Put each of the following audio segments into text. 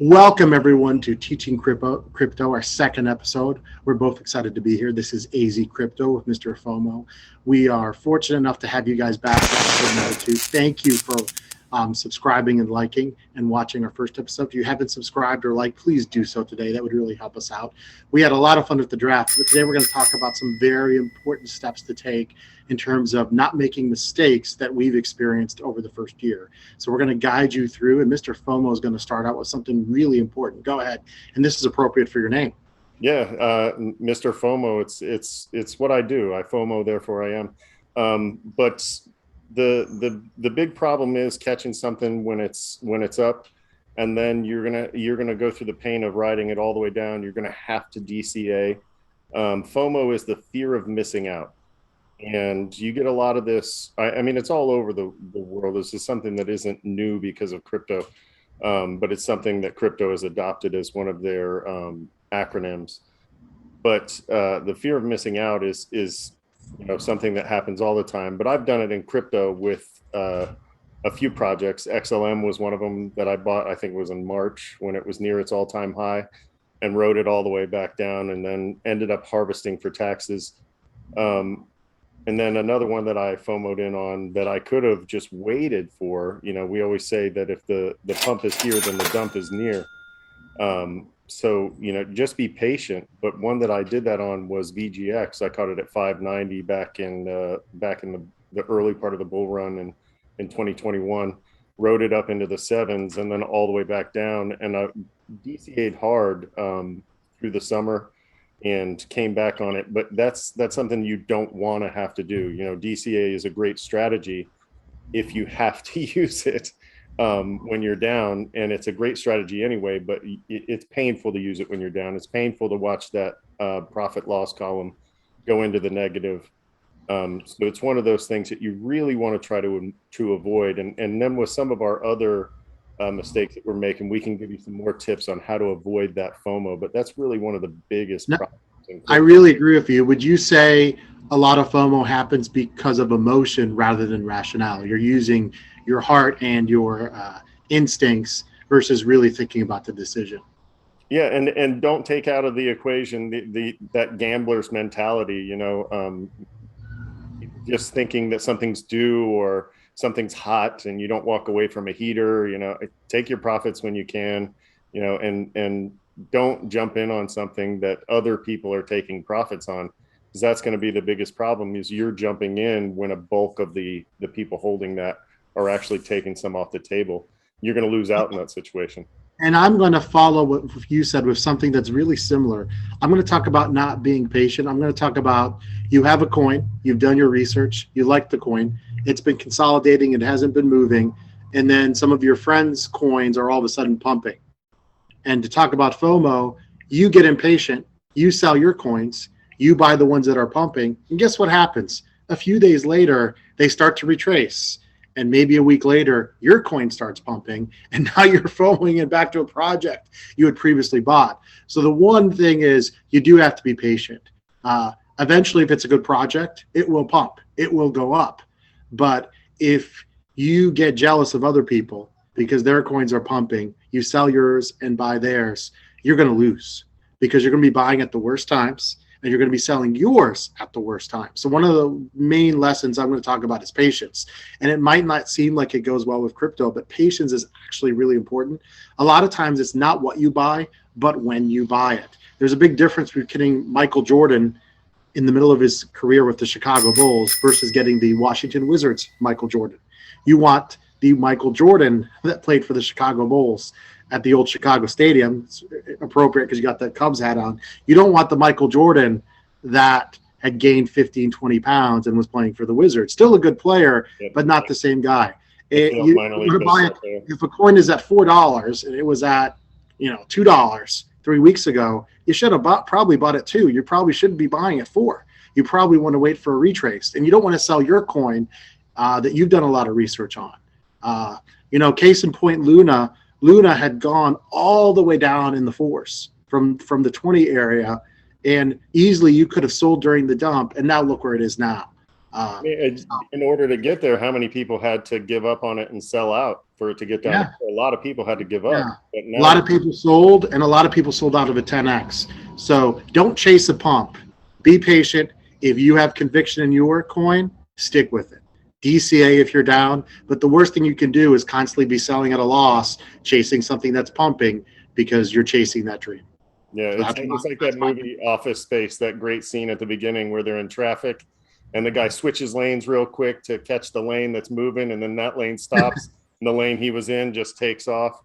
Welcome everyone to Teaching Crypto, our second episode. We're both excited to be here. This is AZcrypto with MrFOMO. We are fortunate enough to have you guys back for episode number 2. Thank you for subscribing and liking and watching our first episode. If you haven't subscribed or liked, please do so today. That would really help us out. We had a lot of fun with the draft, but today we're going to talk about some very important steps to take in terms of not making mistakes that we've experienced over the first year. So we're going to guide you through, and MrFOMO is going to start out with something really important. Go ahead. And this is appropriate for your name. Yeah, MrFOMO, it's what I do. I FOMO, therefore I am. But the big problem is catching something when it's up, and then you're gonna go through the pain of riding it all the way down. You're gonna have to DCA. FOMO is the fear of missing out, and you get a lot of this. I mean, it's all over the world. This is something that isn't new because of crypto, but it's something that crypto has adopted as one of their acronyms. But the fear of missing out is something that happens all the time. But I've done it in crypto with a few projects. XLM was one of them that I bought. I think it was in March when it was near its all-time high, and rode it all the way back down, and then ended up harvesting for taxes. And then another one that I FOMO'd in on that I could have just waited for. We always say that if the pump is here, then the dump is near. So, just be patient. But one that I did that on was VGX. I caught it at 590 back in the early part of the bull run in 2021, rode it up into the sevens and then all the way back down. And I DCA'd hard through the summer and came back on it. But that's something you don't want to have to do. DCA is a great strategy if you have to use it when you're down, and it's a great strategy anyway, but it's painful to use it when you're down. It's painful to watch that profit loss column go into the negative. So it's one of those things that you really want to try to avoid. And then with some of our other mistakes that we're making, we can give you some more tips on how to avoid that FOMO, but that's really one of the biggest problems. I really agree with you. Would you say a lot of FOMO happens because of emotion rather than rationale? You're using your heart and your instincts versus really thinking about the decision. Yeah, and don't take out of the equation that gambler's mentality. Just thinking that something's due or something's hot, and you don't walk away from a heater. Take your profits when you can. And don't jump in on something that other people are taking profits on, because that's going to be the biggest problem. Is you're jumping in when a bulk of the people holding that are actually taking some off the table. You're going to lose out in that situation. And I'm going to follow what you said with something that's really similar. I'm going to talk about not being patient. I'm going to talk about, you have a coin, you've done your research, you like the coin, it's been consolidating, it hasn't been moving, and then some of your friends' coins are all of a sudden pumping. And to talk about FOMO, you get impatient, you sell your coins, you buy the ones that are pumping, and guess what happens? A few days later, they start to retrace. And maybe a week later, your coin starts pumping, and now you're FOMOing it back to a project you had previously bought. So the one thing is, you do have to be patient. Eventually, if it's a good project, it will pump. It will go up. But if you get jealous of other people because their coins are pumping, you sell yours and buy theirs, you're going to lose, because you're going to be buying at the worst times, and you're going to be selling yours at the worst time. So one of the main lessons I'm going to talk about is patience. And it might not seem like it goes well with crypto, but patience is actually really important. A lot of times it's not what you buy, but when you buy it. There's a big difference between getting Michael Jordan in the middle of his career with the Chicago Bulls versus getting the Washington Wizards Michael Jordan. You want the Michael Jordan that played for the Chicago Bulls at the old Chicago Stadium. It's appropriate because you got that Cubs hat on. You don't want the Michael Jordan that had gained 15, 20 pounds and was playing for the Wizards. Still a good player, but not the same guy. If a coin is at $4 and it was at $2 3 weeks ago, you should have probably bought it $2. You probably shouldn't be buying at $4. You probably want to wait for a retrace, and you don't want to sell your coin that you've done a lot of research on. Case in point, Luna had gone all the way down in the fours from the 20 area, and easily you could have sold during the dump, and now look where it is now. In order to get there, how many people had to give up on it and sell out for it to get down? Yeah. A lot of people had to give up. Yeah. But A now, lot of people sold, and a lot of people sold out of a 10x. So don't chase a pump. Be patient. If you have conviction in your coin, stick with it. DCA if you're down. But the worst thing you can do is constantly be selling at a loss, chasing something that's pumping because you're chasing that dream. yeah, So it's like that movie Office Space, that great scene at the beginning where they're in traffic and the guy switches lanes real quick to catch the lane that's moving, and then that lane stops and the lane he was in just takes off.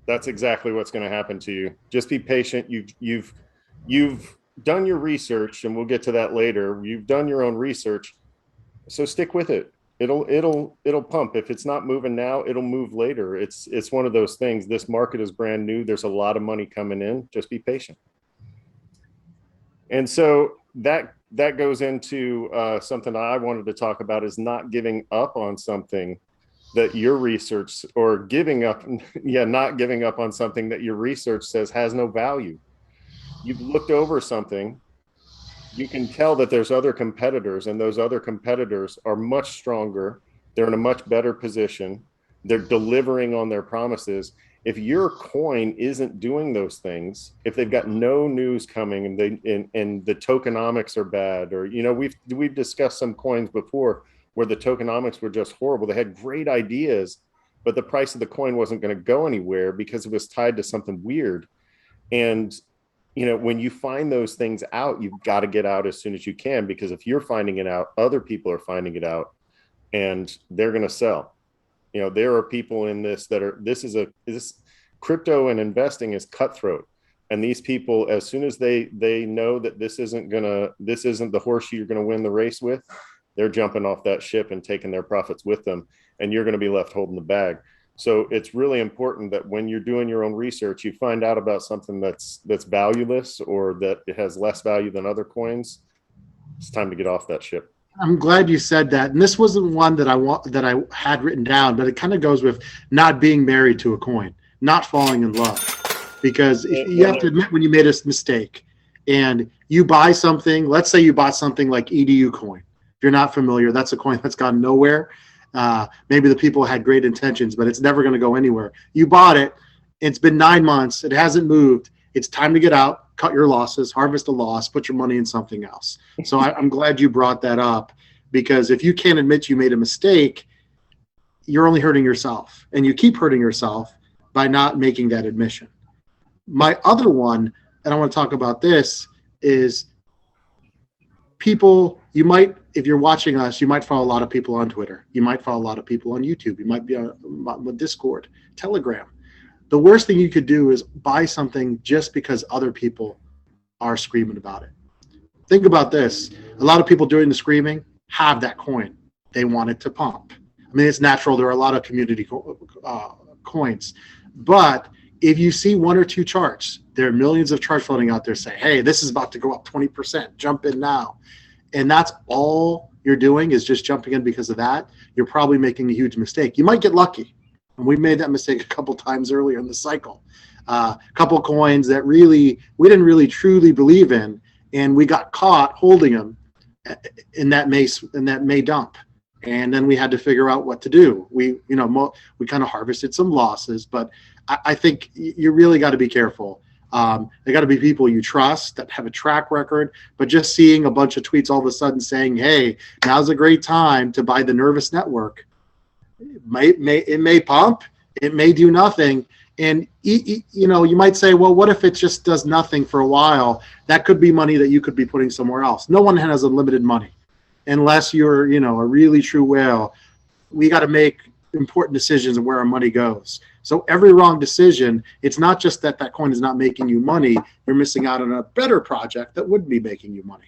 That's exactly what's going to happen to you. Just be patient. You've done your research, and we'll get to that later. You've done your own research, so stick with it. It'll pump. If it's not moving now, it'll move later. It's one of those things. This market is brand new. There's a lot of money coming in. Just be patient. And so that goes into something I wanted to talk about, is not giving up on something that your research, or giving up, not giving up on something that your research says has no value. You've looked over something, you can tell that there's other competitors, and those other competitors are much stronger. They're in a much better position. They're delivering on their promises. If your coin isn't doing those things, if they've got no news coming, and the tokenomics are bad, or we've discussed some coins before where the tokenomics were just horrible. They had great ideas, but the price of the coin wasn't going to go anywhere because it was tied to something weird. And when you find those things out, you've got to get out as soon as you can, because if you're finding it out, other people are finding it out, and they're going to sell. There are people in this that are, this crypto and investing is cutthroat. And these people, as soon as they know that this isn't the horse you're going to win the race with, they're jumping off that ship and taking their profits with them. And you're going to be left holding the bag. So it's really important that when you're doing your own research, you find out about something that's valueless, or that it has less value than other coins. It's time to get off that ship. I'm glad you said that. And this wasn't one that I had written down, but it kind of goes with not being married to a coin, not falling in love. Because you have to admit when you made a mistake, and you buy something. Let's say you bought something like EDU coin. If you're not familiar, that's a coin that's gone nowhere. Maybe the people had great intentions, but it's never going to go anywhere. You bought it. It's been 9 months. It hasn't moved. It's time to get out, cut your losses, harvest a loss, put your money in something else. So I'm glad you brought that up, because if you can't admit you made a mistake, you're only hurting yourself, and you keep hurting yourself by not making that admission. My other one, and I want to talk about this, is people, you might, if you're watching us, you might follow a lot of people on Twitter. You might follow a lot of people on YouTube. You might be on Discord, Telegram. The worst thing you could do is buy something just because other people are screaming about it. Think about this. A lot of people doing the screaming have that coin. They want it to pump. I mean, it's natural. There are a lot of community coins. But if you see one or two charts, there are millions of charts floating out there saying, hey, this is about to go up 20%. Jump in now. And that's all you're doing, is just jumping in because of that. You're probably making a huge mistake. You might get lucky. And we made that mistake a couple times earlier in the cycle. A couple coins that we didn't really truly believe in, and we got caught holding them in that May dump. And then we had to figure out what to do. We kind of harvested some losses, but I think you really got to be careful. They got to be people you trust that have a track record. But just seeing a bunch of tweets all of a sudden saying, "Hey, now's a great time to buy the Nervous Network," it may pump, it may do nothing, and you might say, "Well, what if it just does nothing for a while?" That could be money that you could be putting somewhere else. No one has unlimited money, unless you're a really true whale. We got to make important decisions of where our money goes. So every wrong decision, it's not just that coin is not making you money, you're missing out on a better project that would be making you money.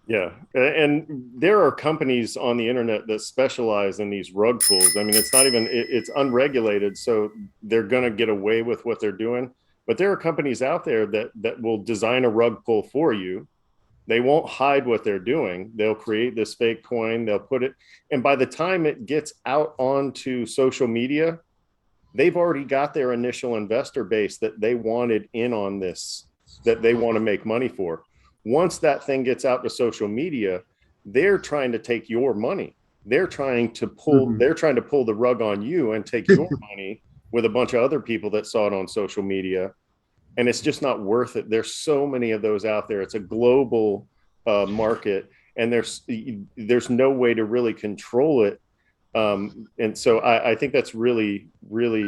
Yeah. And there are companies on the internet that specialize in these rug pulls. I mean, it's unregulated, so they're going to get away with what they're doing. But there are companies out there that will design a rug pull for you. They won't hide what they're doing. They'll create this fake coin. They'll put it, and by the time it gets out onto social media, they've already got their initial investor base that they wanted in on this, that they want to make money for. Once that thing gets out to social media, they're trying to take your money. They're trying to pull the rug on you and take your money with a bunch of other people that saw it on social media. And it's just not worth it. There's so many of those out there. It's a global market, and there's no way to really control it. And so I think that's really,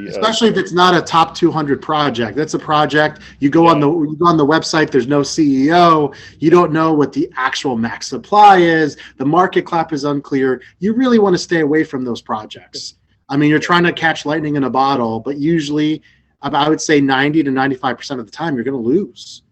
especially if it's not a top 200 project. That's a project you go on the website. There's no CEO. You don't know what the actual max supply is. The market cap is unclear. You really want to stay away from those projects. I mean, you're trying to catch lightning in a bottle, but usually, I would say 90 to 95% of the time, you're going to lose.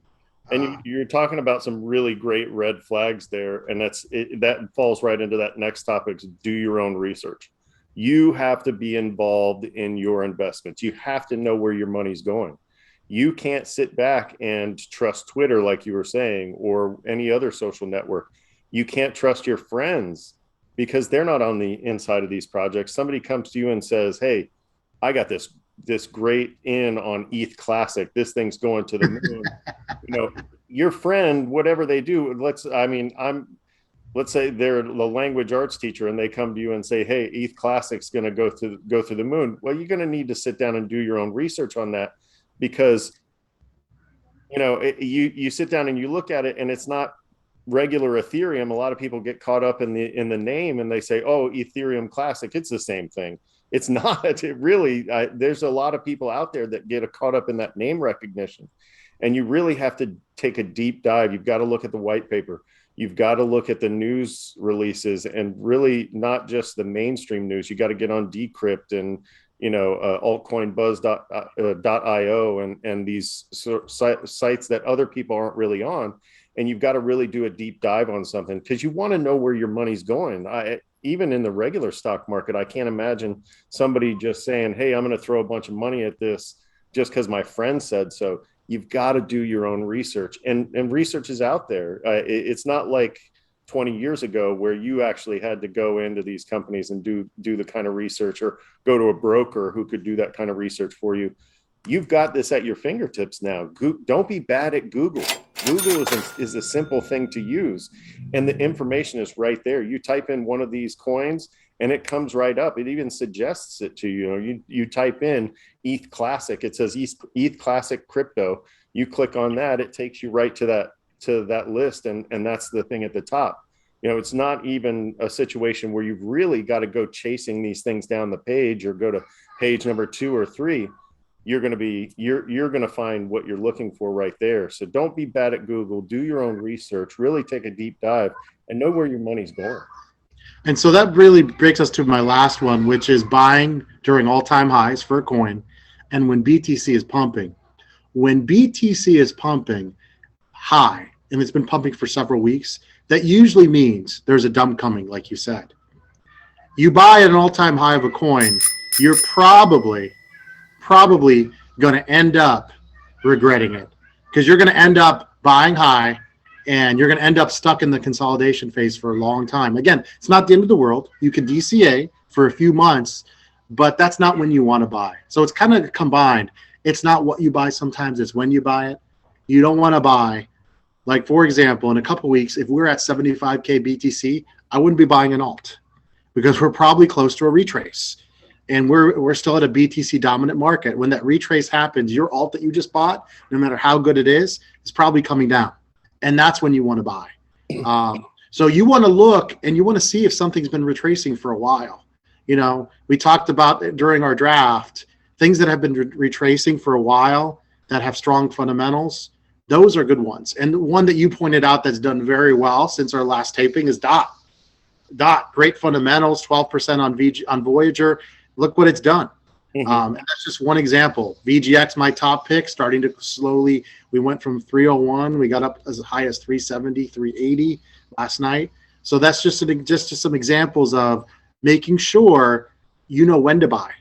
And you're talking about some really great red flags there. And that falls right into that next topic: do your own research. You have to be involved in your investments. You have to know where your money's going. You can't sit back and trust Twitter, like you were saying, or any other social network. You can't trust your friends because they're not on the inside of these projects. Somebody comes to you and says, hey, I got this great in on ETH Classic. This thing's going to the moon. Your friend, whatever they do, let's say they're the language arts teacher and they come to you and say, hey, ETH Classic's going to go through the moon. Well, you're going to need to sit down and do your own research on that, because you sit down and you look at it and it's not regular Ethereum. A lot of people get caught up in the name and they say, oh, Ethereum Classic, it's the same thing. It's not. It really, there's a lot of people out there that get caught up in that name recognition. And you really have to take a deep dive. You've got to look at the white paper. You've got to look at the news releases, and really not just the mainstream news. You got to get on Decrypt and, altcoinbuzz.io and these sites that other people aren't really on. And you've got to really do a deep dive on something, because you want to know where your money's going. Even in the regular stock market, I can't imagine somebody just saying, hey, I'm going to throw a bunch of money at this just because my friend said so. You've got to do your own research, and research is out there. It's not like 20 years ago where you actually had to go into these companies and do the kind of research, or go to a broker who could do that kind of research for you. You've got this at your fingertips now. Don't be bad at Google. Google is a simple thing to use, and the information is right there. You type in one of these coins and it comes right up. It even suggests it to you. You type in ETH Classic, it says ETH Classic crypto. You click on that, it takes you right to that list, and that's the thing at the top. It's not even a situation where you've really got to go chasing these things down the page or go to page number 2 or 3. You're going to find what you're looking for right there. So don't be bad at Google. Do your own research. Really take a deep dive and know where your money's going. And so that really brings us to my last one, which is buying during all-time highs for a coin, and when BTC is pumping. When BTC is pumping high, and it's been pumping for several weeks, that usually means there's a dump coming, like you said. You buy at an all-time high of a coin, you're probably going to end up regretting it, because you're going to end up buying high and you're going to end up stuck in the consolidation phase for a long time. Again, it's not the end of the world. You can DCA for a few months, but that's not when you want to buy. So it's kind of combined. It's not what you buy sometimes, it's when you buy it. You don't want to buy, like, for example, in a couple of weeks, if we're at 75K BTC, I wouldn't be buying an alt, because we're probably close to a retrace. And we're still at a BTC dominant market. When that retrace happens, your alt that you just bought, no matter how good it is probably coming down. And that's when you want to buy. So you want to look and you want to see if something's been retracing for a while. We talked about during our draft, things that have been retracing for a while that have strong fundamentals. Those are good ones. And the one that you pointed out that's done very well since our last taping is DOT. DOT, great fundamentals, 12% on Voyager. Look what it's done. And that's just one example. VGX, my top pick, starting to slowly. We went from 301, we got up as high as 370, 380 last night. So that's just some examples of making sure you know when to buy.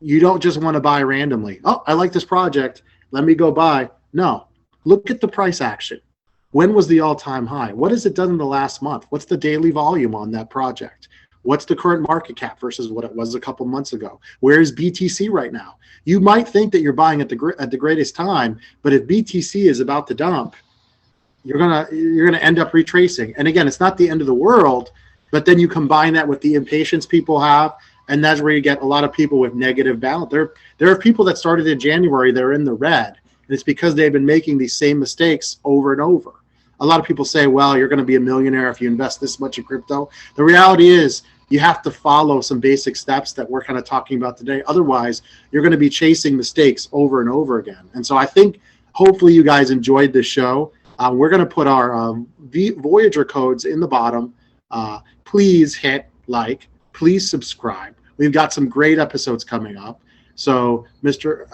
You don't just want to buy randomly. Oh, I like this project, let me go buy. No, look at the price action. When was the all-time high? What has it done in the last month? What's the daily volume on that project? What's the current market cap versus what it was a couple months ago? Where is BTC right now? You might think that you're buying at the greatest time, but if BTC is about to dump, you're gonna end up retracing. And again, it's not the end of the world, but then you combine that with the impatience people have, and that's where you get a lot of people with negative balance. There are people that started in January, they're in the red, and it's because they've been making these same mistakes over and over. A lot of people say, well, you're going to be a millionaire if you invest this much in crypto. The reality is you have to follow some basic steps that we're kind of talking about today. Otherwise, you're going to be chasing mistakes over and over again. And so I think hopefully you guys enjoyed this show. We're going to put our Voyager codes in the bottom. Please hit like, please subscribe. We've got some great episodes coming up. So Mr.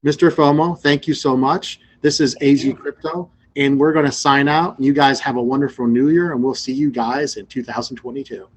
FOMO, thank you so much. This is AZcrypto, and we're going to sign out. You guys have a wonderful new year, and we'll see you guys in 2022.